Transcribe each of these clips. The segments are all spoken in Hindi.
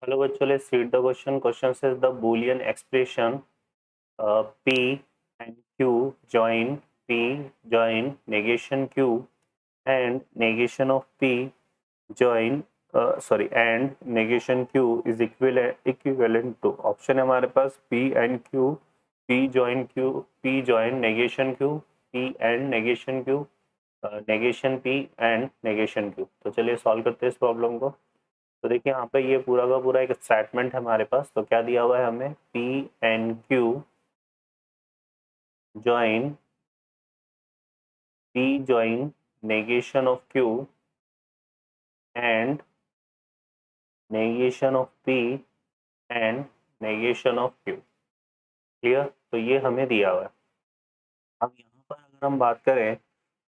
हेलो बच्चों, let's read the question. Question says the boolean expression p and q join p join negation q and negation of p join and negation q is equivalent to. Option है हमारे पास p and q, p join negation q, p and negation q, negation p and negation q. तो चलिए सॉल्व करते हैं इस प्रॉब्लम को. तो देखिए यहाँ पे ये पूरा का पूरा एक स्टेटमेंट है हमारे पास. तो क्या दिया हुआ है हमें, P and Q join negation of Q and negation of P and negation of Q. Clear. तो ये हमें दिया हुआ है. अब यहाँ पर अगर हम बात करें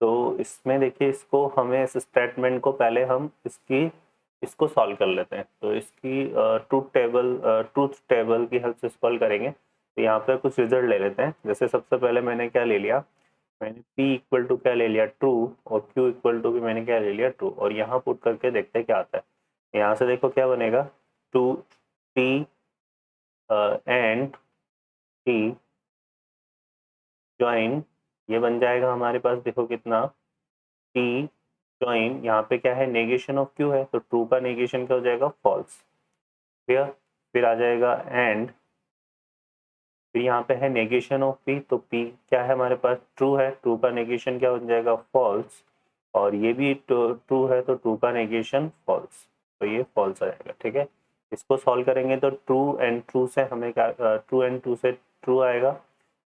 तो इसमें देखिए, इसको हमें इस स्टेटमेंट को पहले हम इसको सॉल्व कर लेते हैं. तो इसकी ट्रूथ टेबल की हेल्प से सॉल्व करेंगे. तो यहाँ पे कुछ रिजल्ट ले लेते हैं. जैसे सबसे पहले मैंने क्या ले लिया, मैंने p इक्वल टू क्या ले लिया, ट्रू, और q इक्वल टू भी मैंने क्या ले लिया, ट्रू. और यहाँ पुट करके देखते हैं क्या आता है. यहाँ से देखो क्या बनेगा, to p and t join, ये बन जाएगा हमारे पास. देखो कितना, p ज्वाइन, यहाँ पे क्या है, नेगेशन ऑफ q है, तो ट्रू का नेगेशन क्या हो जाएगा, फॉल्स. क्लियर. फिर आ जाएगा एंड, फिर यहाँ पे है नेगेशन ऑफ p, तो p क्या है हमारे पास, ट्रू है, ट्रू का नेगेशन क्या बन जाएगा, फॉल्स. और ये भी ट्रू है, तो ट्रू का नेगेशन फॉल्स, तो ये फॉल्स आ जाएगा. ठीक है. इसको सॉल्व करेंगे तो ट्रू से हमें क्या, ट्रू एंड ट्रू से ट्रू आएगा.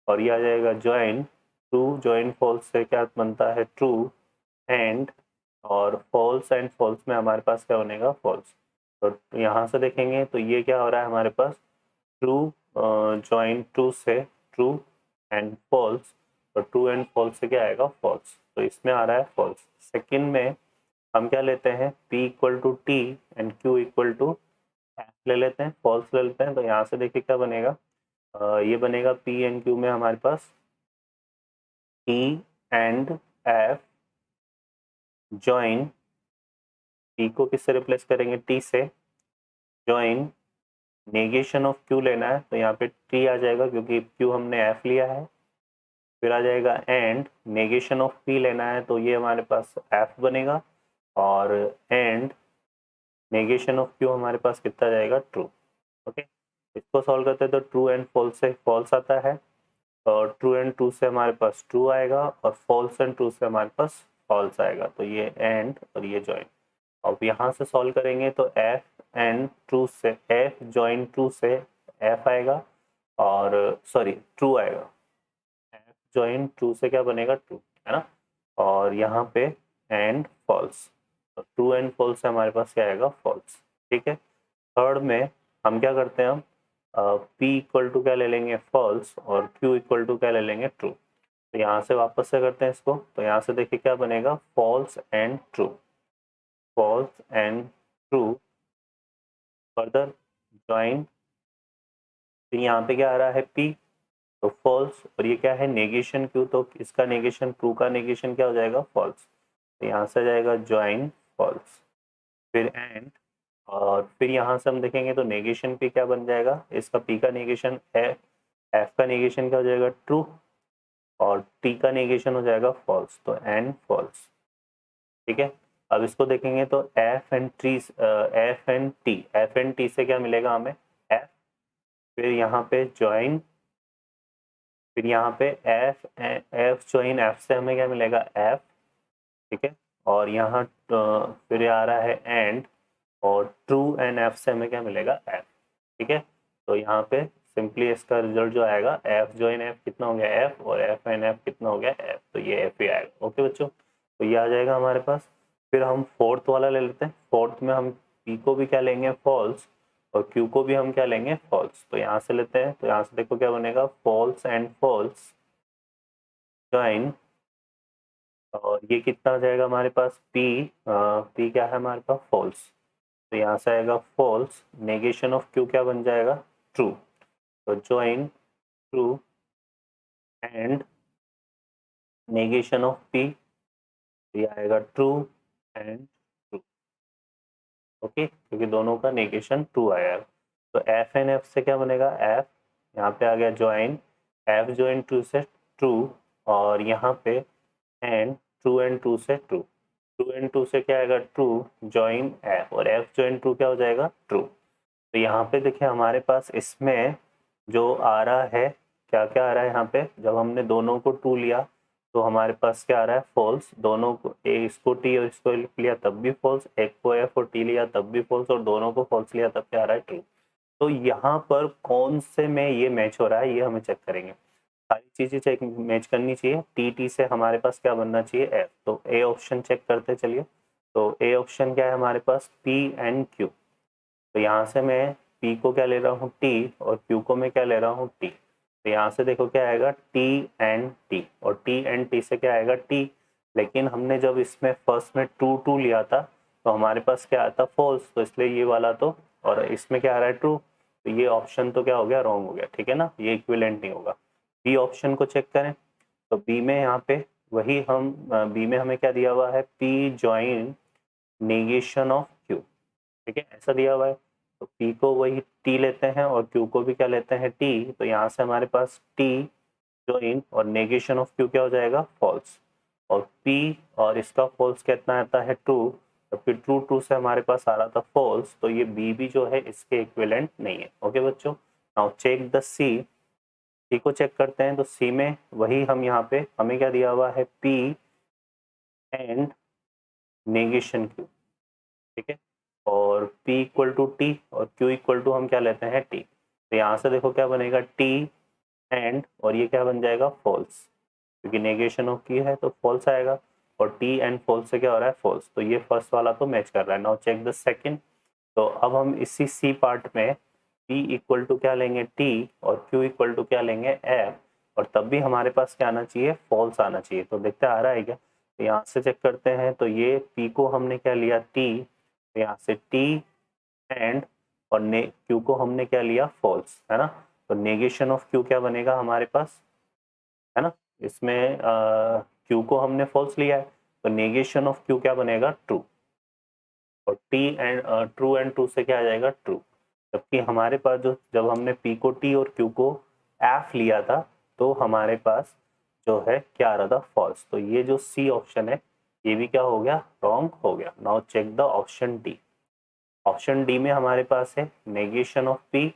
और ये आ जाएगा ज्वाइन, ट्रू ज्वाइन फॉल्स से क्या बनता है, ट्रू. एंड, और फॉल्स एंड फॉल्स में हमारे पास क्या बनेगा, फॉल्स. तो यहाँ से देखेंगे तो ये क्या हो रहा है हमारे पास, ट्रू ज्वाइन ट्रू से ट्रू एंड फॉल्स. तो ट्रू एंड फॉल्स से क्या आएगा, फॉल्स. तो इसमें आ रहा है फॉल्स. सेकंड में हम क्या लेते हैं, p equal to T and q equal to F ले लेते हैं, फॉल्स ले लेते हैं. तो यहाँ से देखिए क्या बनेगा, ये बनेगा p एंड q में हमारे पास t and f join, p को किससे रिप्लेस करेंगे, t से, ज्वाइन नेगेशन ऑफ q लेना है, तो यहाँ पे t आ जाएगा क्योंकि q हमने f लिया है. फिर आ जाएगा एंड नेगेशन ऑफ p लेना है, तो ये हमारे पास f बनेगा. और एंड नेगेशन ऑफ q हमारे पास कितना जाएगा, ट्रू. ओके. इसको सॉल्व करते हैं तो ट्रू एंड फॉल्स से फॉल्स आता है, और ट्रू एंड ट्रू से हमारे पास ट्रू आएगा, और फॉल्स एंड ट्रू से हमारे पास फॉल्स आएगा. तो ये एंड और ये जॉइन. अब यहाँ से सॉल्व करेंगे तो एफ जॉइन ट्रू से एफ आएगा, और सॉरी ट्रू आएगा. एफ जॉइन ट्रू से क्या बनेगा, ट्रू, है ना. और यहाँ पे एंड फॉल्स, तो ट्रू एंड फॉल्स से हमारे पास क्या आएगा, फॉल्स. ठीक है. थर्ड में हम क्या करते हैं, हम p इक्वल टू क्या ले लेंगे, फॉल्स, और q इक्वल टू क्या ले लेंगे, ट्रू. तो यहाँ से वापस से करते हैं इसको. तो यहाँ से देखिए क्या बनेगा, false and true, false and true. Further join, फिर यहाँ पे क्या आ रहा है, p, तो फॉल्स, और ये क्या है, नेगेशन q, तो इसका नेगेशन, ट्रू का नेगेशन क्या हो जाएगा, फॉल्स. तो यहाँ से जाएगा ज्वाइन फॉल्स. फिर एंड, और फिर यहाँ से हम देखेंगे तो नेगेशन p क्या बन जाएगा, इसका p का नेगेशन है, f का नेगेशन क्या हो जाएगा, ट्रू, और t का नेगेशन हो जाएगा फॉल्स, तो एंड फॉल्स. ठीक है. अब इसको देखेंगे तो एफ एंड टी से क्या मिलेगा हमें, f. फिर यहाँ पे ज्वाइन, फिर यहाँ पे एफ ज्वाइन एफ से हमें क्या मिलेगा, f. ठीक है. और यहाँ फिर आ रहा है एंड, और ट्रू एंड एफ से हमें क्या मिलेगा, एफ. ठीक है. तो यहाँ पे सिंपली इसका रिजल्ट जो आएगा, एफ ज्वाइन एफ कितना हो गया, एफ, और एफ एंड एफ कितना हो गया, एफ. तो ये एफ ही आएगा. ओके बच्चों. तो ये आ जाएगा हमारे पास. फिर हम फोर्थ वाला ले लेते हैं. फोर्थ में हम पी को भी क्या लेंगे, फॉल्स, और क्यू को भी हम क्या लेंगे, फॉल्स. तो यहाँ से लेते हैं. तो यहाँ से देखो क्या बनेगा, फॉल्स एंड फॉल्स ज्वाइन, और ये कितना आ जाएगा हमारे पास, पी क्या है हमारे पास, फॉल्स. तो यहाँ से आएगा फॉल्स, नेगेशन ऑफ क्यू क्या बन जाएगा, ट्रू. तो join true and negation of P, ये आएगा ट्रू एंड ट्रू. ओके, क्योंकि दोनों का नेगेशन ट्रू आया है। तो एफ एंड एफ से क्या बनेगा, एफ यहाँ पे आ गया ज्वाइन, एफ ज्वाइन ट्रू से ट्रू, और यहाँ पे एंड ट्रू एंड ट्रू से ट्रू, ट्रू एंड ट्रू से क्या आएगा ट्रू, ज्वाइन एफ, और एफ ज्वाइन ट्रू क्या हो जाएगा ट्रू। तो यहाँ पे देखिए हमारे पास इसमें जो आ रहा है, क्या क्या आ रहा है यहाँ पे, जब हमने दोनों को ट्रू लिया तो हमारे पास क्या आ रहा है फॉल्स, दोनों को इसको टी और इसको लिया तब भी फॉल्स, एक को एफ और टी लिया तब भी फॉल्स, और दोनों को फॉल्स लिया तब क्या आ रहा है ट्रू। तो यहाँ पर कौन से में ये मैच हो रहा है ये हमें चेक करेंगे, सारी चीजें चेक मैच करनी चाहिए, टी टी से हमारे पास क्या बनना चाहिए एफ। तो ए ऑप्शन चेक करते चलिए। तो ए ऑप्शन क्या है हमारे पास, पी एंड क्यू। तो यहाँ से मैं P को क्या ले रहा हूँ T, और Q को मैं क्या ले रहा हूँ T। तो यहाँ से देखो क्या आएगा T एंड T, और T एंड T से क्या आएगा T। लेकिन हमने जब इसमें फर्स्ट में टू टू लिया था तो हमारे पास क्या आता फॉल्स, तो इसलिए ये वाला तो, और इसमें क्या आ रहा है ट्रू, तो ये ऑप्शन तो क्या हो गया रॉन्ग हो गया, ठीक है ना, ये इक्विवेलेंट नहीं होगा। बी ऑप्शन को चेक करें। तो बी में यहाँ पे वही हम बी में हमें क्या दिया हुआ है, P join negation of Q, ठीक है ऐसा दिया हुआ है। तो P को वही T लेते हैं और Q को भी क्या लेते हैं T। तो यहाँ से हमारे पास T ज्वाइन और नेगेशन ऑफ Q क्या हो जाएगा फॉल्स, और P और इसका फॉल्स कितना आता है ट्रू, जबकि ट्रू ट्रू से हमारे पास आ रहा था फॉल्स, तो ये B भी जो है इसके इक्विवेलेंट नहीं है। ओके बच्चों, नाउ चेक द सी को चेक करते हैं। तो सी में वही हम यहाँ पे हमें क्या दिया हुआ है P एंड नेगेशन Q, ठीक है, और P इक्वल टू टी और Q इक्वल टू हम क्या लेते हैं T। तो यहाँ से देखो क्या बनेगा T एंड, और ये क्या बन जाएगा फॉल्स, क्योंकि नेगेशन ऑफ की है तो फॉल्स आएगा, और T एंड फॉल्स से क्या हो रहा है फॉल्स, तो ये फर्स्ट वाला तो मैच कर रहा है। Now check the second. तो अब हम इसी सी पार्ट में P इक्वल टू क्या लेंगे T और Q इक्वल टू क्या लेंगे F, और तब भी हमारे पास क्या आना चाहिए फॉल्स आना चाहिए। तो देखते आ रहा है क्या, तो यहाँ से चेक करते हैं। तो ये P को हमने क्या लिया T, तो यहाँ से T एंड, और Q को हमने क्या लिया फॉल्स, है ना। तो नेगेशन ऑफ Q क्या बनेगा हमारे पास, है ना, इसमें Q को हमने फॉल्स लिया है तो नेगेशन ऑफ Q क्या बनेगा ट्रू, और T and true and true से क्या आ जाएगा ट्रू। जबकि हमारे पास जो जब हमने P को T और Q को F लिया था तो हमारे पास जो है क्या आ रहा था फॉल्स। तो ये जो सी ऑप्शन है ये भी क्या हो गया रॉन्ग हो गया। Now check the option D. Option D में हमारे पास है negation of P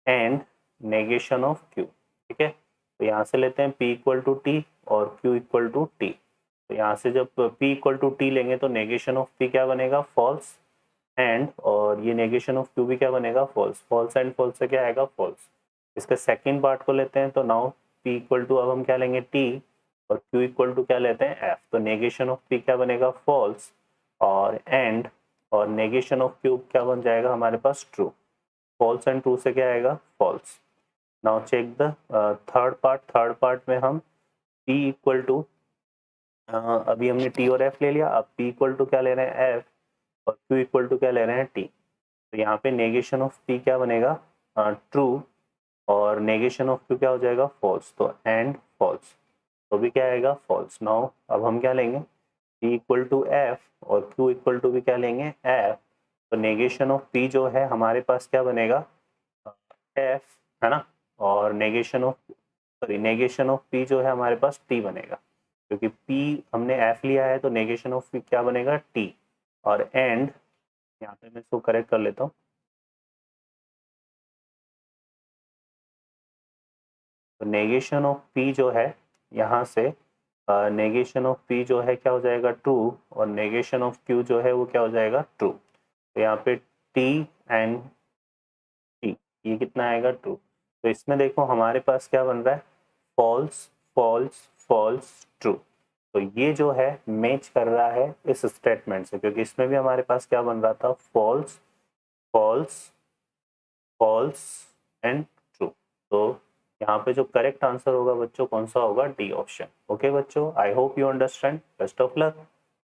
and negation of Q, ठीक है। तो यहाँ से लेते हैं P इक्वल टू टी और Q इक्वल टू टी। तो यहाँ से जब P इक्वल टू टी लेंगे तो नेगेशन ऑफ P क्या बनेगा फॉल्स, एंड, और ये नेगेशन ऑफ Q भी क्या बनेगा फॉल्स, फॉल्स एंड फॉल्स से क्या आएगा फॉल्स। इसके सेकंड पार्ट को लेते हैं। तो नाउ P इक्वल टू अब हम क्या लेंगे T और Q इक्वल टू क्या लेते हैं F। तो नेगेशन ऑफ P क्या बनेगा फॉल्स, और एंड, और नेगेशन ऑफ Q क्या बन जाएगा हमारे पास ट्रू, फॉल्स एंड ट्रू से क्या आएगा false. Now check the third part. Third part में हम P इक्वल टू अभी हमने T और F ले लिया, अब P इक्वल टू क्या ले रहे हैं F और Q इक्वल टू क्या ले रहे हैं T। तो यहाँ पे नेगेशन ऑफ P क्या बनेगा ट्रू, और नेगेशन ऑफ Q क्या हो जाएगा फॉल्स, तो एंड फॉल्स, तो भी क्या आएगा फॉल्स। नाउ अब हम क्या लेंगे P इक्वल टू F और Q इक्वल टू भी क्या लेंगे F। तो नेगेशन ऑफ P जो है हमारे पास क्या बनेगा F, है ना, और negation of sorry negation of P जो है हमारे पास T बनेगा, क्योंकि P हमने F लिया है तो नेगेशन ऑफ P क्या बनेगा T, और एंड, यहाँ पे मैं इसको करेक्ट कर लेता हूँ। तो नेगेशन ऑफ P जो है यहाँ से नेगेशन ऑफ P जो है क्या हो जाएगा ट्रू, और नेगेशन ऑफ Q जो है वो क्या हो जाएगा ट्रू। तो यहाँ पे T एंड T ये कितना आएगा ट्रू। तो इसमें देखो हमारे पास क्या बन रहा है फॉल्स फॉल्स फॉल्स ट्रू। तो ये जो है मैच कर रहा है इस स्टेटमेंट से, क्योंकि इसमें भी हमारे पास क्या बन रहा था false false false and true. तो यहाँ पे जो करेक्ट आंसर होगा बच्चों कौन सा होगा डी ऑप्शन। ओके बच्चों, I hope you understand. Best of luck.